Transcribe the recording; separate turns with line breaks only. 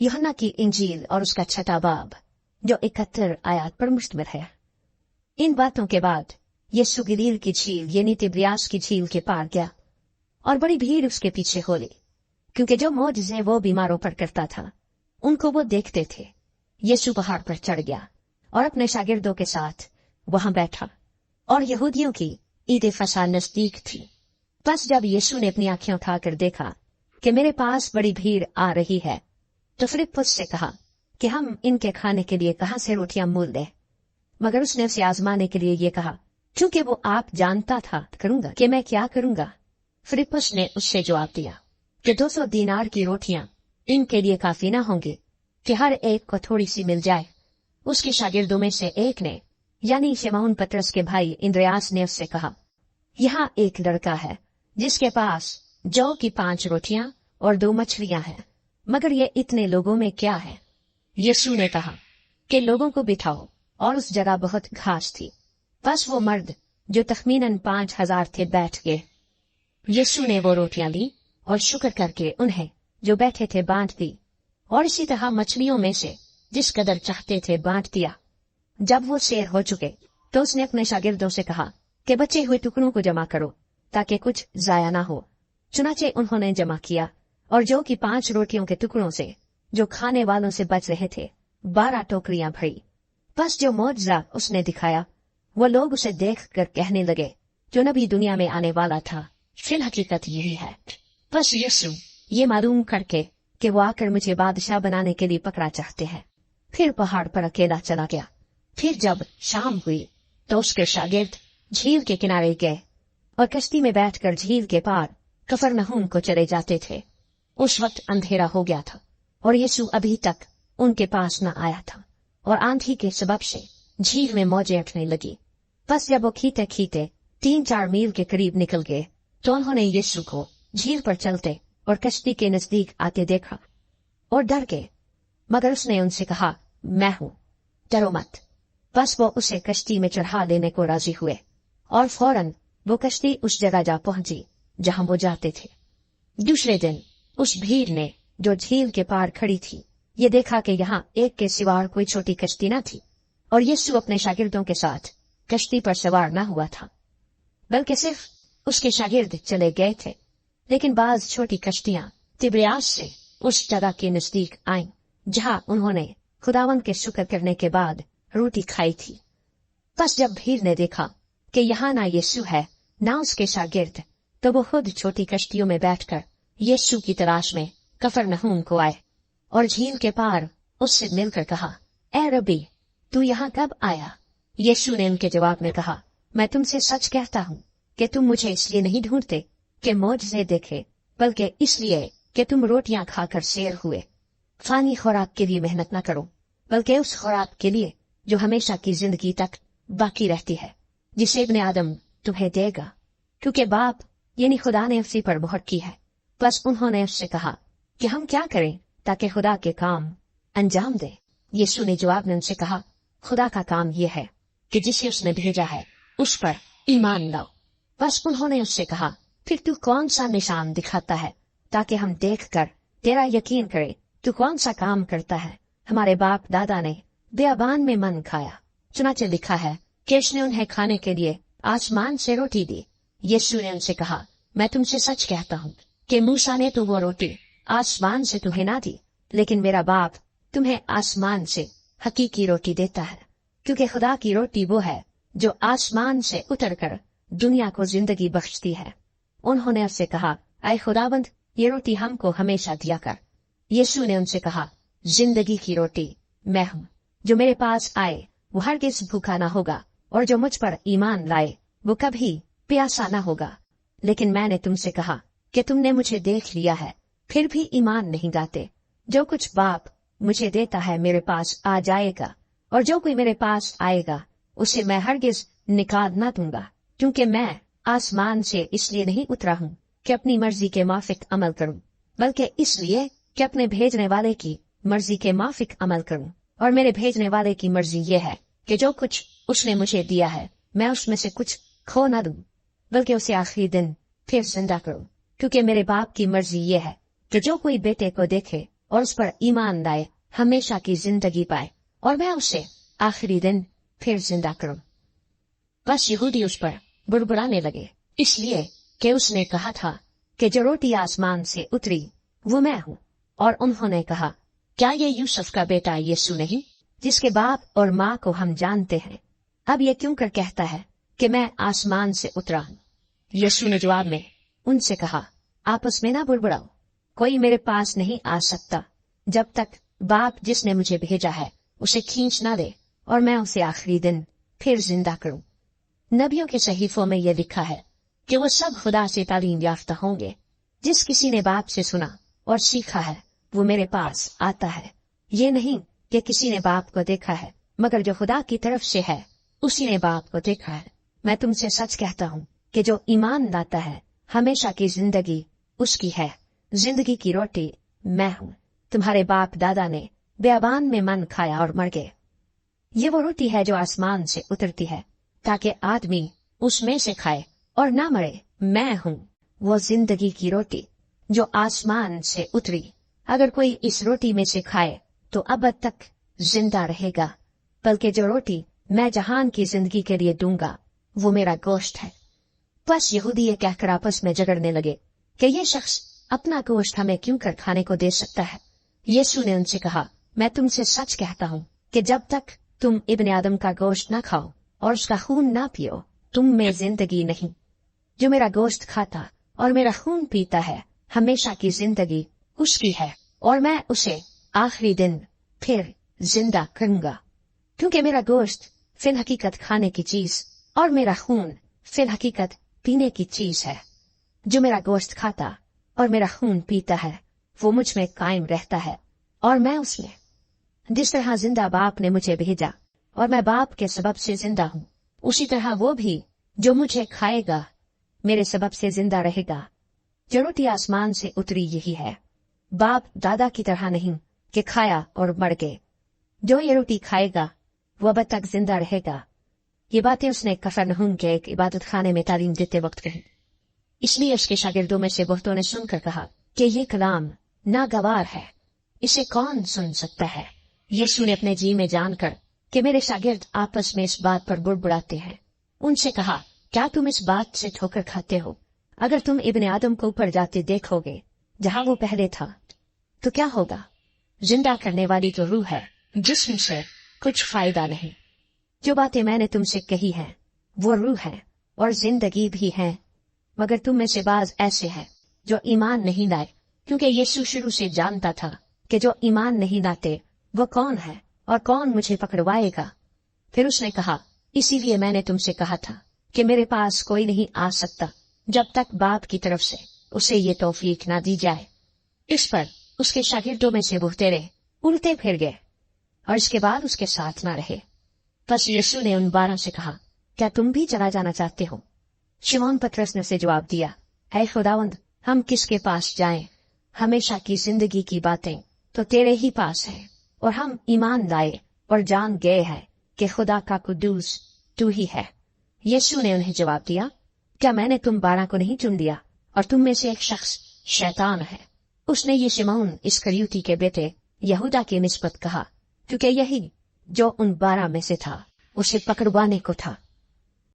यूहन्ना की इंजील और उसका 6वां बाब जो 71 आयत पर मुश्तमिल है। इन बातों के बाद यीशु गलील की झील यानी तिब्रियास की झील के पार गया और बड़ी भीड़ उसके पीछे हो ली, क्योंकि जो मौजज़े वो बीमारों पर करता था उनको वो देखते थे। यीशु पहाड़ पर चढ़ गया और अपने शागिर्दों के साथ वहां बैठा, और यहूदियों की ईद फसह नजदीक थी। बस जब यीशु ने अपनी आंखें उठाकर देखा कि मेरे पास बड़ी भीड़ आ रही है, तो फिलिप्पुस से कहा कि हम इनके खाने के लिए कहां से रोटियां मोल दें। मगर उसने उसे आजमाने के लिए ये कहा, क्योंकि वो आप जानता था करूंगा कि मैं क्या करूंगा। फिलिप्पुस ने उससे जवाब दिया कि 200 दीनार की रोटियां इनके लिए काफी न होंगी कि हर एक को थोड़ी सी मिल जाए। उसके शागिर्दों में से एक ने यानी शिमोन पतरस के भाई इंद्रियास ने उससे कहा, यहाँ एक लड़का है जिसके पास जौ की 5 रोटियां और 2 मछलियां हैं, मगर ये इतने लोगों में क्या है। यीशु ने कहा कि लोगों को बिठाओ, और उस जगह बहुत घास थी। बस वो मर्द जो तखमीनन 5000 थे बैठ गए। यीशु ने वो रोटियां ली और शुक्र करके उन्हें जो बैठे थे बांट दी, और इसी तरह मछलियों में से जिस कदर चाहते थे बांट दिया। जब वो शेर हो चुके तो उसने अपने शागिर्दों से कहा कि बचे हुए टुकड़ों को जमा करो ताकि कुछ जाया ना हो। चुनाचे उन्होंने जमा किया, और जौ की 5 रोटियों के टुकड़ों से जो खाने वालों से बच रहे थे 12 टोकरियां भरी। बस जो मौजज़ा उसने दिखाया वो लोग उसे देख कर कहने लगे, जो नबी दुनिया में आने वाला था फिल हकीकत यही है। बस यीशु ये मालूम करके कि वो आकर मुझे बादशाह बनाने के लिए पकड़ा चाहते हैं, फिर पहाड़ पर अकेला चला गया। फिर जब शाम हुई तो उसके शागिर्द झील के किनारे गए और कश्ती में बैठकर झील के पार कफरनहूम को चले जाते थे। उस वक्त अंधेरा हो गया था और यीशु अभी तक उनके पास न आया था, और आंधी के सबब से झील में मौजें उठने लगी। बस जब वो खींचते खींचते 3-4 मील के करीब निकल गए तो उन्होंने यीशु को झील पर चलते और कश्ती के नजदीक आते देखा और डर गए। मगर उसने उनसे कहा, मैं हूं, डरो मत। बस वो उसे कश्ती में चढ़ा लेने को राजी हुए, और फौरन वो कश्ती उस जगह जा पहुंची जहां वो जाते थे। दूसरे दिन उस भीड़ ने जो झील के पार खड़ी थी ये देखा कि यहाँ एक के सिवा कोई छोटी कश्ती न थी, और यीशु अपने शागिर्दों के साथ कश्ती पर सवार न हुआ था, बल्कि सिर्फ उसके शागिर्द चले गए थे। लेकिन बाज छोटी कश्तियां तिब्रियास से उस जगह के नजदीक आईं जहां उन्होंने खुदावंद के शुक्र करने के बाद रोटी खाई थी। बस जब भीड़ ने देखा कि यहाँ ना यीशु है ना उसके शागिर्द, तो वो खुद छोटी कश्तियों में बैठकर यीशु की तलाश में कफरनहूम को आए और झील के पार उससे मिलकर कहा, ए रब्बी, तू यहाँ कब आया? यीशु ने उनके जवाब में कहा, मैं तुमसे सच कहता हूँ कि तुम मुझे इसलिए नहीं ढूंढते कि मौजज़े देखे, बल्कि इसलिए कि तुम रोटियां खाकर शेर हुए। फानी खुराक के लिए मेहनत न करो, बल्कि उस खुराक के लिए जो हमेशा की जिंदगी तक बाकी रहती है, जिसे इब्ने आदम तुम्हें देगा, क्योंकि बाप यानी खुदा ने उसी पर मोहर की है। बस उन्होंने उससे कहा कि हम क्या करें ताकि खुदा के काम अंजाम दे। यीशु ने जवाब में उनसे कहा, खुदा का काम यह है कि जिसे उसने भेजा है उस पर ईमान लाओ। बस उन्होंने उससे कहा, फिर तू कौन सा निशान दिखाता है ताकि हम देखकर तेरा यकीन करें? तू कौन सा काम करता है? हमारे बाप दादा ने बियाबान में मन खाया, चुनाचे लिखा है कि उसने उन्हें खाने के लिए आसमान से रोटी दी। यीशु ने उनसे कहा, मैं तुमसे सच कहता हूँ कि मूसा ने तो वो रोटी आसमान से तुम्हें ना दी, लेकिन मेरा बाप तुम्हें आसमान से हकीकी रोटी देता है, क्योंकि खुदा की रोटी वो है जो आसमान से उतरकर दुनिया को जिंदगी बख्शती है। उन्होंने उससे कहा, ऐ खुदावंद, ये रोटी हमको हमेशा दिया कर। यीशु ने उनसे कहा, जिंदगी की रोटी मैं हूँ, जो मेरे पास आए वो हरगिज भूखा ना होगा, और जो मुझ पर ईमान लाए वो कभी प्यासा ना होगा। लेकिन मैंने तुमसे कहा कि तुमने मुझे देख लिया है, फिर भी ईमान नहीं लाते। जो कुछ बाप मुझे देता है मेरे पास आ जाएगा, और जो कोई मेरे पास आएगा उसे मैं हरगिज निकाल न दूंगा, क्योंकि मैं आसमान से इसलिए नहीं उतरा हूँ कि अपनी मर्जी के माफिक अमल करूँ, बल्कि इसलिए कि अपने भेजने वाले की मर्जी के माफिक अमल करूँ। और मेरे भेजने वाले की मर्जी ये है कि जो कुछ उसने मुझे दिया है मैं उसमें से कुछ खो न दूं, बल्कि उसे आखिरी दिन फिर जिंदा करूँ। क्योंकि मेरे बाप की मर्जी ये है कि जो कोई बेटे को देखे और उस पर ईमान लाए हमेशा की जिंदगी पाए, और मैं उसे आखिरी दिन फिर जिंदा करूं। बस यहूदी उस पर बुड़बुड़ाने लगे, इसलिए कि उसने कहा था कि जो रोटी आसमान से उतरी वो मैं हूँ। और उन्होंने कहा, क्या ये यूसुफ का बेटा यीशु नहीं, जिसके बाप और माँ को हम जानते हैं? अब ये क्यों कर कहता है कि मैं आसमान से उतरा हूँ? यीशु ने जवाब में उनसे कहा, आपस में ना बुड़बुड़ाओ। कोई मेरे पास नहीं आ सकता जब तक बाप जिसने मुझे भेजा है उसे खींच ना दे, और मैं उसे आखिरी दिन फिर जिंदा करूं। नबियों के सहीफों में यह लिखा है कि वो सब खुदा से तालीम याफ्ता होंगे। जिस किसी ने बाप से सुना और सीखा है वो मेरे पास आता है। ये नहीं कि किसी ने बाप को देखा है, मगर जो खुदा की तरफ से है उसी ने बाप को देखा है। मैं तुमसे सच कहता हूँ कि जो ईमान लाता है हमेशा की जिंदगी उसकी है। जिंदगी की रोटी मैं हूँ। तुम्हारे बाप दादा ने बेअबान में मन खाया और मर गए। ये वो रोटी है जो आसमान से उतरती है ताकि आदमी उसमें से खाए और ना मरे। मैं हूँ वो जिंदगी की रोटी जो आसमान से उतरी। अगर कोई इस रोटी में से खाए तो अब तक जिंदा रहेगा, बल्कि जो रोटी मैं जहान की जिंदगी के लिए दूंगा वो मेरा गोश्त है। बस यहूदी ये कहकर आपस में झगड़ने लगे कि ये शख्स अपना गोश्त हमें क्यों कर खाने को दे सकता है। यीशु ने उनसे कहा, मैं तुमसे सच कहता हूँ कि जब तक तुम इब्ने आदम का गोश्त न खाओ और उसका खून ना पियो तुम में जिंदगी नहीं। जो मेरा गोश्त खाता और मेरा खून पीता है हमेशा की जिंदगी उसकी है, और मैं उसे आखिरी दिन फिर जिंदा करूंगा। क्योंकि मेरा गोश्त फिर हकीकत खाने की चीज और मेरा खून फिर हकीकत पीने की चीज है। जो मेरा गोश्त खाता और मेरा खून पीता है वो मुझ में कायम रहता है और मैं उसमें। जिस तरह जिंदा बाप ने मुझे भेजा और मैं बाप के सबब से जिंदा हूँ, उसी तरह वो भी जो मुझे खाएगा मेरे सबब से जिंदा रहेगा। जो रोटी आसमान से उतरी यही है, बाप दादा की तरह नहीं कि खाया और मर गए। जो ये रोटी खाएगा वो अब तक जिंदा रहेगा। ये बातें उसने कफरनहूम के एक इबादत खाने में तालीम देते वक्त कही। इसलिए उसके शागिर्दों में से बहुतों ने सुनकर कहा कि ये कलाम नागवार है, इसे कौन सुन सकता है। यीशु ने अपने जी में जानकर कि मेरे शागिर्द आपस में इस बात पर बुड़बुड़ाते हैं, उनसे कहा, क्या तुम इस बात से ठोकर खाते हो? अगर तुम इब्ने आदम को ऊपर जाते देखोगे जहाँ वो पहले था तो क्या होगा? जिंदा करने वाली तो रूह है जिस्म से कुछ फायदा नहीं। जो बातें मैंने तुमसे कही हैं वो रूह है और जिंदगी भी है, मगर तुम में से बाज ऐसे हैं जो ईमान नहीं लाए। क्योंकि यीशु शुरू से जानता था कि जो ईमान नहीं लाते वो कौन है और कौन मुझे पकड़वाएगा। फिर उसने कहा, इसीलिए मैंने तुमसे कहा था कि मेरे पास कोई नहीं आ सकता जब तक बाप की तरफ से उसे ये तौफीक ना दी जाए। इस पर उसके शागिर्दों में से बहुतेरे उल्टे फिर गए और इसके बाद उसके साथ ना रहे। बस यीशु ने उन 12 से कहा, क्या तुम भी चला जाना चाहते हो? शिमोन पतरस ने उसे जवाब दिया, ऐ खुदावंद, हम किसके पास जाएं? हमेशा की जिंदगी की बातें तो तेरे ही पास है, और हम ईमान लाए और जान गए हैं कि खुदा का कुद्दूस तू ही है। यीशु ने उन्हें जवाब दिया, क्या मैंने तुम 12 को नहीं चुन लिया और तुम में से एक शख्स शैतान है? उसने ये शिमोन इस्करियोती के बेटे यहूदा की निस्बत कहा, क्योंकि यही जो उन 12 में से था उसे पकड़वाने को था।